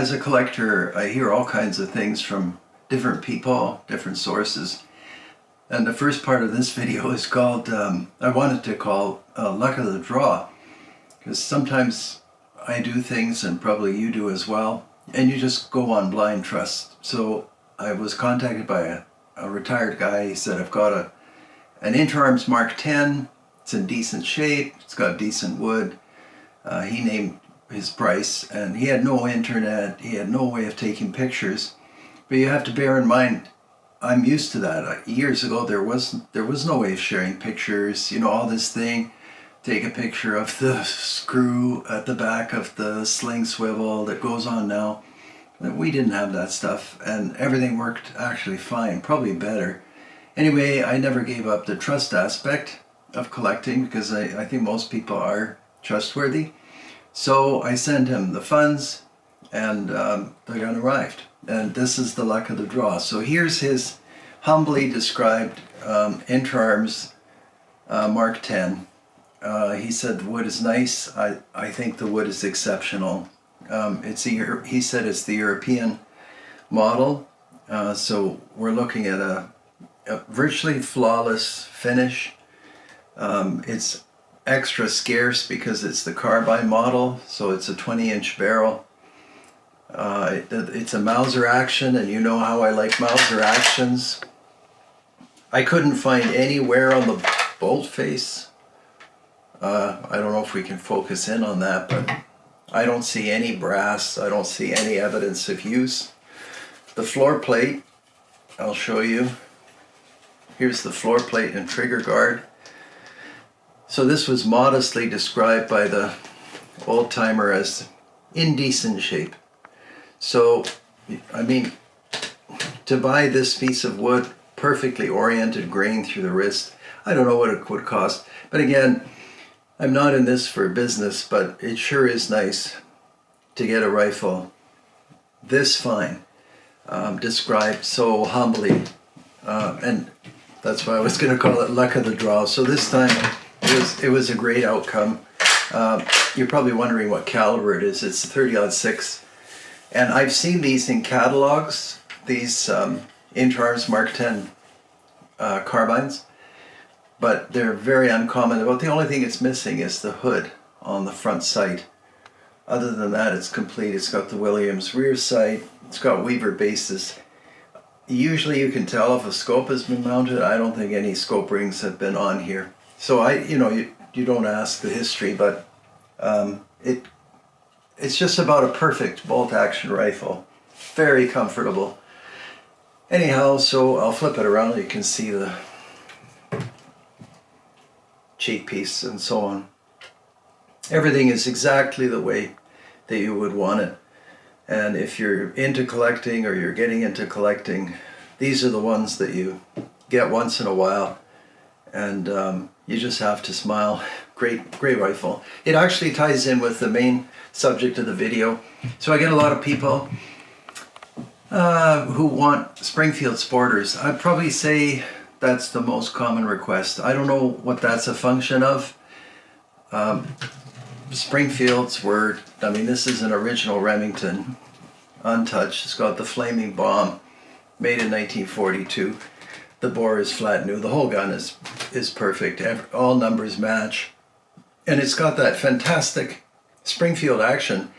as a collector, I hear all kinds of things from different people, different sources. And the first part of this video is called, I wanted to call Luck of the Draw. Because sometimes I do things, and probably you do as well, and you just go on blind trust. So I was contacted by a retired guy. He said, I've got an Interarms Mark 10. It's in decent shape. It's got decent wood. He named his price, and he had no internet. He had no way of taking pictures. But you have to bear in mind, I'm used to that. Years ago, there was no way of sharing pictures. You know, all this thing. Take a picture of the screw at the back of the sling swivel that goes on now. We didn't have that stuff, and everything worked actually fine, probably better. Anyway, I never gave up the trust aspect of collecting because I think most people are trustworthy. So I sent him the funds, and the gun arrived. And this is the luck of the draw. So here's his humbly described Interarms Mark 10. He said the wood is nice. I think the wood is exceptional. He said it's the European model. So we're looking at a virtually flawless finish. It's extra scarce because it's the carbine model, so it's a 20-inch barrel. It's a Mauser action, and you know how I like Mauser actions. I couldn't find anywhere on the bolt face. I don't know if we can focus in on that, but I don't see any brass. I don't see any evidence of use. The floor plate, I'll show you. Here's the floor plate and trigger guard. So this was modestly described by the old timer as in decent shape. So, I mean, to buy this piece of wood, perfectly oriented grain through the wrist, I don't know what it would cost. But again, I'm not in this for business, but it sure is nice to get a rifle this fine, described so humbly, and that's why I was going to call it luck of the draw. So this time it was a great outcome. You're probably wondering what caliber it is. It's 30-06, and I've seen these in catalogs, these Interarms Mark 10 carbines. But they're very uncommon. About the only thing it's missing is the hood on the front sight. Other than that, it's complete. It's got the Williams rear sight. It's got Weaver bases. Usually you can tell if a scope has been mounted. I don't think any scope rings have been on here. So you don't ask the history, but it's just about a perfect bolt action rifle. Very comfortable. Anyhow, so I'll flip it around. You can see the cheek piece and so on. Everything is exactly the way that you would want it. And if you're into collecting, or you're getting into collecting, these are the ones that you get once in a while, and you just have to smile. Great rifle. It actually ties in with the main subject of the video. So I get a lot of people who want Springfield sporters. I'd probably say that's the most common request. I don't know what that's a function of. Springfields were, I mean, this is an original Remington, untouched. It's got the flaming bomb, made in 1942. The bore is flat new. The whole gun is perfect. All numbers match. And it's got that fantastic Springfield action.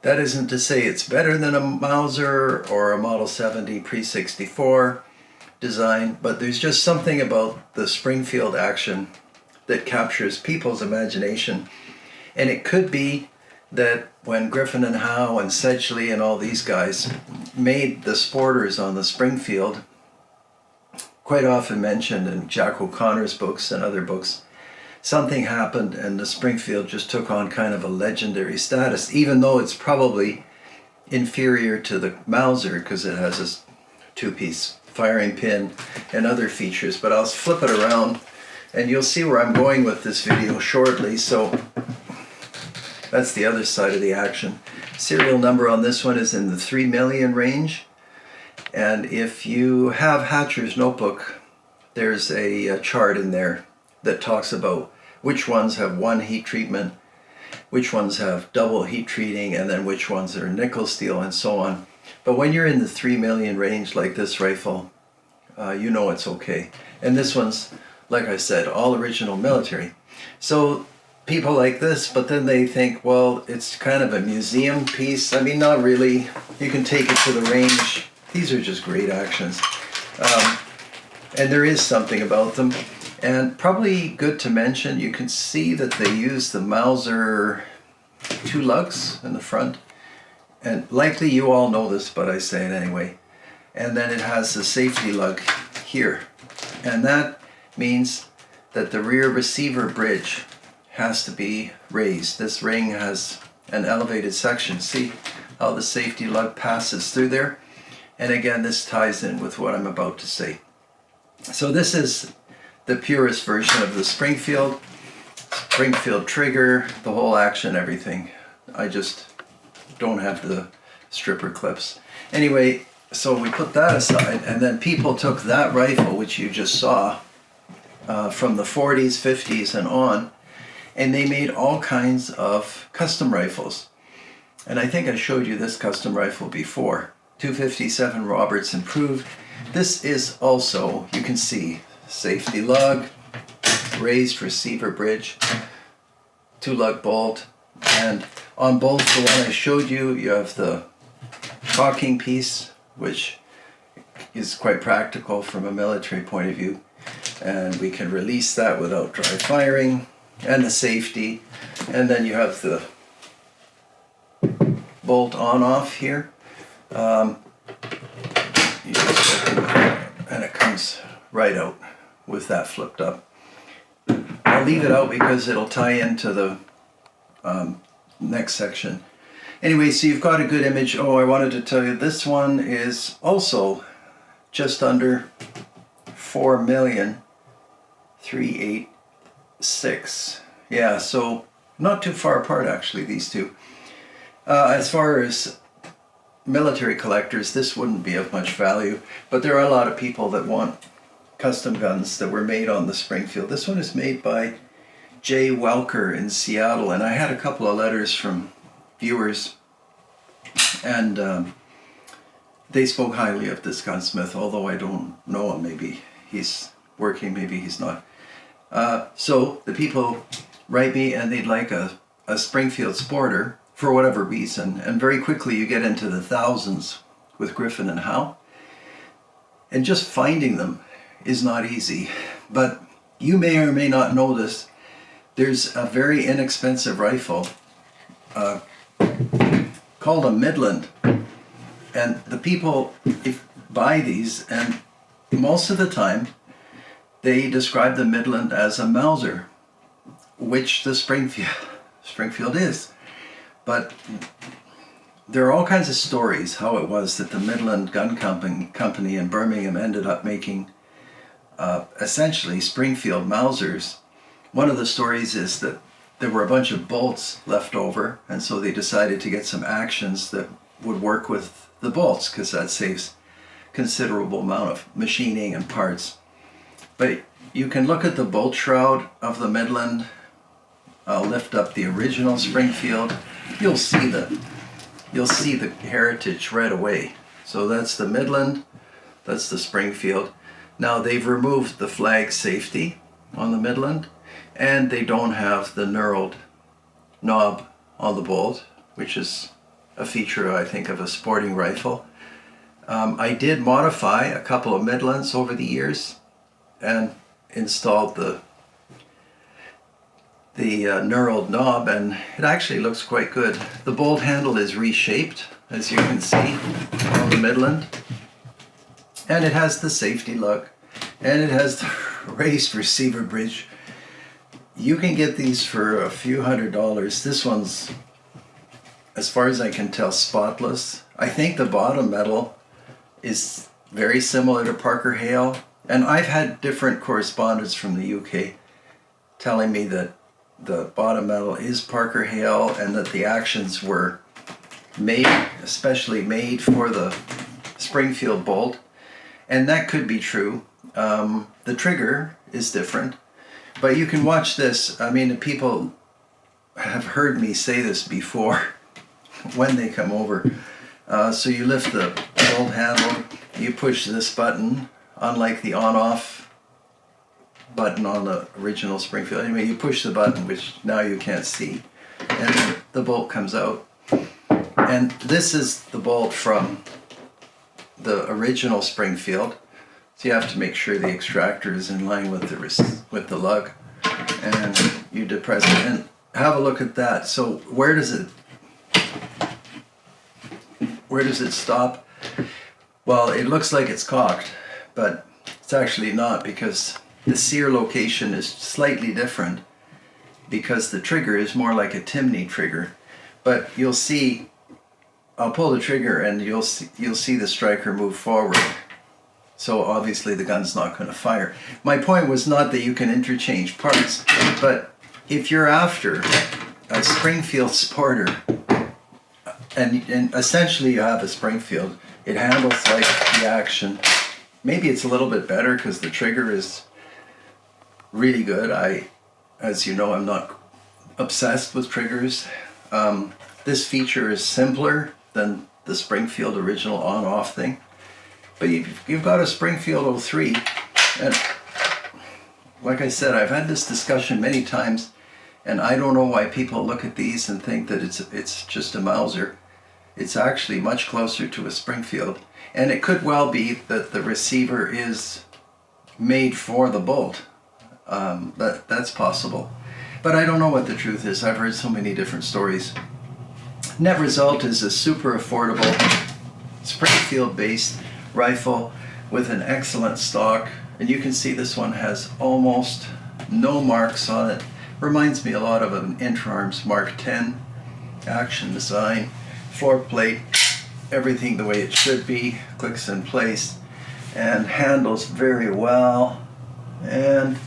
That isn't to say it's better than a Mauser or a Model 70 Pre-64 design, but there's just something about the Springfield action that captures people's imagination. And it could be that when Griffin and Howe and Sedgley and all these guys made the sporters on the Springfield, quite often mentioned in Jack O'Connor's books and other books, something happened and the Springfield just took on kind of a legendary status, even though it's probably inferior to the Mauser because it has this two-piece firing pin and other features. But I'll flip it around and you'll see where I'm going with this video shortly. So that's the other side of the action. Serial number on this one is in the 3 million range. And if you have Hatcher's notebook, there's a chart in there that talks about which ones have one heat treatment which ones have double heat treating, and then which ones are nickel steel and so on. But when you're in the 3 million range like this rifle, you know it's okay. And this one's, like I said, all original military. So people like this, but then they think, well, it's kind of a museum piece. I mean, not really. You can take it to the range. These are just great actions. And there is something about them. And probably good to mention, you can see that they use the Mauser 2 lugs in the front. And likely you all know this, but I say it anyway. And then it has the safety lug here. And that means that the rear receiver bridge has to be raised. This ring has an elevated section. See how the safety lug passes through there? And again, this ties in with what I'm about to say. So this is the purest version of the Springfield trigger, the whole action, everything. I just don't have the stripper clips. Anyway, so we put that aside, and then people took that rifle, which you just saw, from the 40s, 50s, and on, and they made all kinds of custom rifles. And I think I showed you this custom rifle before. 257 Roberts improved. This is also, you can see, safety lug, raised receiver bridge, 2 lug bolt, and on both the one I showed you, you have the cocking piece, which is quite practical from a military point of view, and we can release that without dry firing, and the safety, and then you have the bolt on off here. You just open it, and it comes right out with that flipped up. I'll leave it out because it'll tie into the next section. Anyway, so you've got a good image. Oh, I wanted to tell you, this one is also just under 4,386,000. Yeah, so not too far apart actually, these two. As far as military collectors, this wouldn't be of much value, but there are a lot of people that want custom guns that were made on the Springfield. This one is made by Jay Welker in Seattle, and I had a couple of letters from viewers, and they spoke highly of this gunsmith, although I don't know him. Maybe he's working, maybe he's not. So the people write me and they'd like a Springfield Sporter for whatever reason, and very quickly you get into the thousands with Griffin and Howe, and just finding them is not easy. But you may or may not know this, there's a very inexpensive rifle called a Midland, and the people buy these, and most of the time they describe the Midland as a Mauser, which the Springfield is. But there are all kinds of stories how it was that the Midland Gun Company in Birmingham ended up making essentially Springfield Mausers. One of the stories is that there were a bunch of bolts left over, and so they decided to get some actions that would work with the bolts, because that saves considerable amount of machining and parts. But you can look at the bolt shroud of the Midland. I'll lift up the original Springfield. You'll see the heritage right away. So that's the Midland, that's the Springfield. Now they've removed the flag safety on the Midland, and they don't have the knurled knob on the bolt, which is a feature, I think, of a sporting rifle. I did modify a couple of Midlands over the years and installed the knurled knob, and it actually looks quite good. The bolt handle is reshaped, as you can see on the Midland, and it has the safety lug, and it has the raised receiver bridge. You can get these for a few $100s. This one's, as far as I can tell, spotless. I think the bottom metal is very similar to Parker Hale, and I've had different correspondence from the UK telling me that the bottom metal is Parker Hale, and that the actions were made, especially made for the Springfield bolt, and that could be true. The trigger is different, but you can watch this. I mean, people have heard me say this before when they come over. So you lift the bolt handle, you push this button, unlike the on-off button on the original Springfield. Anyway, you push the button, which now you can't see, and the bolt comes out. And this is the bolt from the original Springfield. So you have to make sure the extractor is in line with the lug, and you depress it. And have a look at that. So where does it stop? Well, it looks like it's cocked, but it's actually not, because the sear location is slightly different, because the trigger is more like a Timney trigger. But you'll see, I'll pull the trigger and you'll see the striker move forward. So obviously the gun's not going to fire. My point was not that you can interchange parts, but if you're after a Springfield sporter, and essentially you have a Springfield, it handles like the action. Maybe it's a little bit better because the trigger is really good. As you know, I'm not obsessed with triggers. This feature is simpler than the Springfield original on-off thing. But you've got a Springfield 03, and like I said, I've had this discussion many times, and I don't know why people look at these and think that it's just a Mauser. It's actually much closer to a Springfield, and it could well be that the receiver is made for the bolt. That's possible, but I don't know what the truth is. I've heard so many different stories. Net result is a super affordable Springfield-based rifle with an excellent stock, and you can see this one has almost no marks on it. Reminds me a lot of an Interarms Mark 10 action design. Floor plate, everything the way it should be, clicks in place, and handles very well. And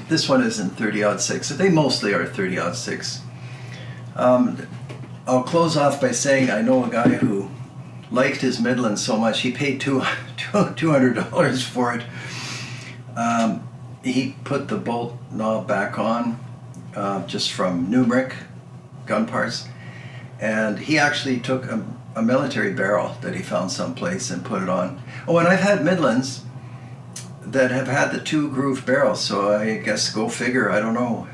this one is in 30-06, so they mostly are 30-06. I'll close off by saying I know a guy who liked his Midland so much he paid $200 for it. He put the bolt knob back on just from Numeric gun parts, and he actually took a military barrel that he found someplace and put it on. Oh, and I've had Midlands that have had the 2-groove barrels, so I guess go figure, I don't know.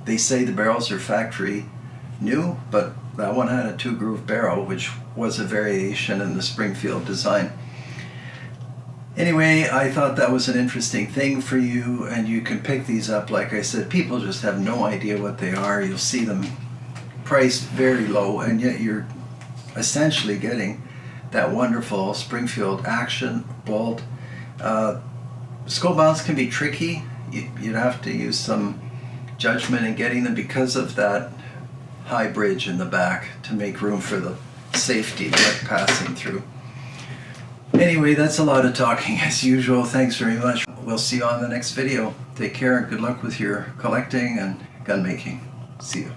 They say the barrels are factory new, but that one had a 2-groove barrel, which was a variation in the Springfield design. Anyway, I thought that was an interesting thing for you, and you can pick these up. Like I said, people just have no idea what they are. You'll see them priced very low, and yet you're essentially getting that wonderful Springfield action bolt. Scope mounts can be tricky. You'd have to use some judgment in getting them because of that high bridge in the back to make room for the safety like passing through. Anyway, that's a lot of talking as usual. Thanks very much. We'll see you on the next video. Take care and good luck with your collecting and gun making. See you.